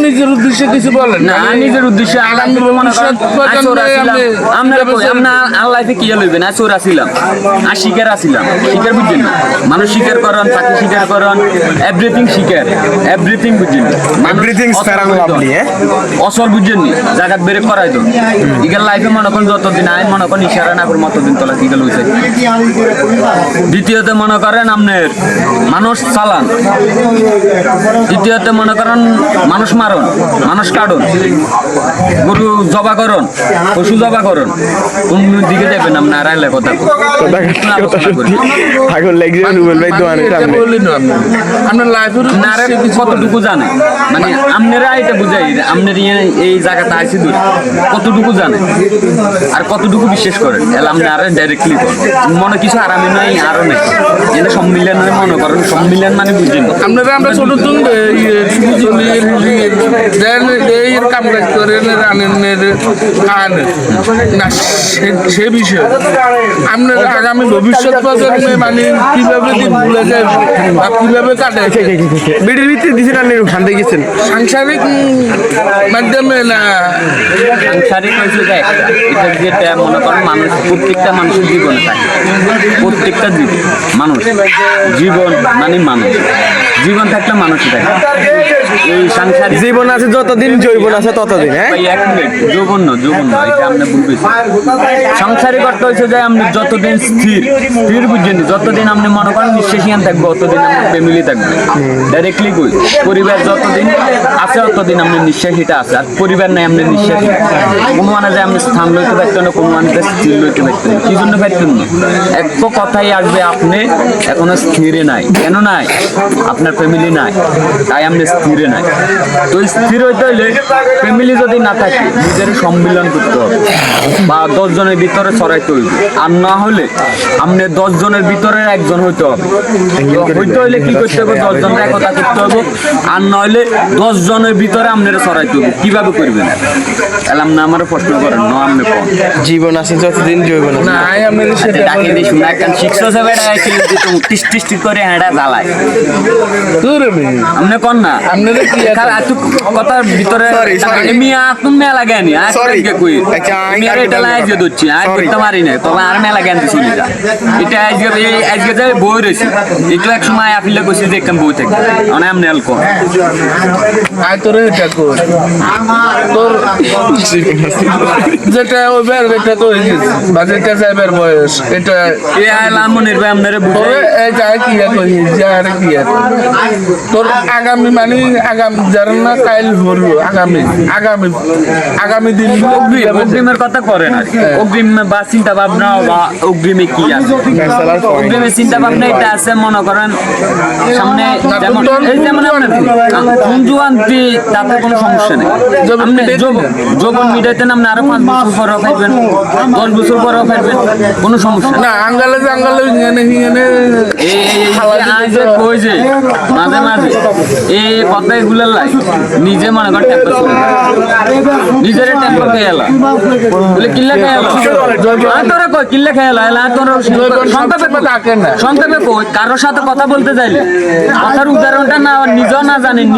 নিজের উদ্দেশ্যে কিছু বলেন না, নিজের উদ্দেশ্যে আল্লাহ কি লইবেন। চোর আসিলাম আর শিকার আসিলাম, শিকার বুঝছেন না, মানুষ শিকার করেন, চাকরি শিকার করেন, এভরিথিং শিকার, এভরিথিং বুঝছেন, অসল বুঝছেন নি, জায়গাত বেরে করাই তো ইগার লাইফে মনে করেন যতদিন আইন মনে করেন ইশারা না করে মতদিন তোলা কি গেল হয়েছে। দ্বিতীয়ত মনে করেন আপনার মানুষ চালান, দ্বিতীয়তে মনে করেন মানুষ মারণ, মানুষ কাটুন, গরু জবা করুন, পশু জবা করুন, কোন দিকে যাবেন আপনার আইলে কথা কতটুকু জানে, মানে আপনারা এটা বুঝাই আপনার এই জায়গাটা আইসি দূর কতটুকু জানে আর কতটুকু বিশ্বাস করেন, এলে আপনি আরো ডাইরেক্টলি মনে কিছু আরামে নাই আরো নেই, এটা সম্মিলন মনে করেন, সম্মিলন মানে বুঝেন আপনারা আমরা ছোট কাম কাজ করেন রানের খান না সে বিষয়ে আপনারা আগামী ভবিষ্যৎ প্রজন্মে মানে কিভাবে ভুলে যায় বা কিভাবে কাটে বিড়ির ভিতরে দিচ্ছেন আপনি খান্তে গেছেন সাংসারিক মাধ্যমে না সাংসারিক হয়েছে যে এটা যেটা মনে করেন মানুষ প্রত্যেকটা মানুষের জীবনে থাকে, প্রত্যেকটা মানুষ জীবন মানে মানুষ জীবন থাকলে মানুষই থাকে। এই সাংসারিক জীবন আছে যতদিন জৈবন আছে ততদিন। হ্যাঁ এক মিনিট যৌবন এটা আপনি ভুলবেন। সাংসারিক অর্থ হচ্ছে যে আপনি যতদিন স্থির বুঝছেন, যতদিন আপনি মনে করেন নিঃশ্বাসিয়ান থাকবে অতদিন আপনার ফ্যামিলি থাকবে। ডাইরেক্টলি কই পরিবার যতদিন আছে ততদিন আপনার নিঃশ্বাসীটা আছে, আর পরিবার নাই আপনার নিঃশ্বাসী কোনো মানে যে আপনি স্থান লইতে পারতেন না, কোনো মানে স্থির লইতে পারতেন কি জন্য পারতেন না। এক কথাই আসবে আপনি এখনো স্থিরে নাই, কেন নাই? আপনার ফ্যামিলি নাই, তাই আপনি স্থিরে নাই। তো স্থির হইতে হইলে ফ্যামিলি যদি না থাকে নিজের সম্মিলন করতে হবে বা 10 জনের ভিতরে ছড়াইতে হইবে, আর না হলে আপনি 10 জনের ভিতরে একজন হইতে হবে। হইতে হইলে কি করতে হবে? 10 জনের একতা করতে হবে, আর না হলে 10 জনের ভিতরে আপনারা ছড়াইতে হবে। কিভাবে করবেন? তাহলে আপনি আমার প্রশ্ন করেন না, আপনি কোন জীবন আছে যতদিন জৈবন আছে না আমি সেটা ডাকি দিই শুনে একখান 607 টিস টিস টিস করে হেঁটা জ্বালায় আপনি কোন না আপনারা কি কথার ভিতরে মিয়া তুমি মেলা জ্ঞানী কই এটা আজকে ধরছি আর করতে পারি না, তবে আর মেলা জ্ঞান দিছি না। এটা আজকে যাই বই রয়েছে, এটা এক সময় আপিলে কইছি যে একদম বই থাকবে মানে আপনি অল্প আয় তোর এটা কর তোর যেটা ওই বের এটা তো হয়ে গেছে বা যেটা যাইবার বয়স এটা এ আইলাম মনের ভাই আপনারা বুঝে এই যা কি কই যা আর কি তোর আগামী মানে আগামী যারা না কাইল হলো আগামী দিন অগ্রিমের কথা করেন আর অগ্রিম বা চিন্তা ভাবনা বা অগ্রিমে কি আছে, অগ্রিমের চিন্তা ভাবনা এটা আছে মনে করেন সামনে যেমন এই যেমন জুয়ান্তি তাতে কোনো সমস্যা নেই। আপনি যখন মিটাইতেন আপনি আরো 5 বছর পরেও পাইবেন, 10 বছর পরেও পাইবেন, কোনো সমস্যা না। আঙ্গালে কই যে মাঝে মাঝে এই কথাই গুলার লাই নিজে মনে করেন নিজের টেম্পার খেয়ে এলা বলে কিল্লা খেয়ে এলা তোরা কই কিল্লা খেয়ে এলা এলা তোর সংক্ষেপে কই কারোর সাথে কথা বলতে চাইলে কথার উদাহরণটা না নিজেও না জানেন।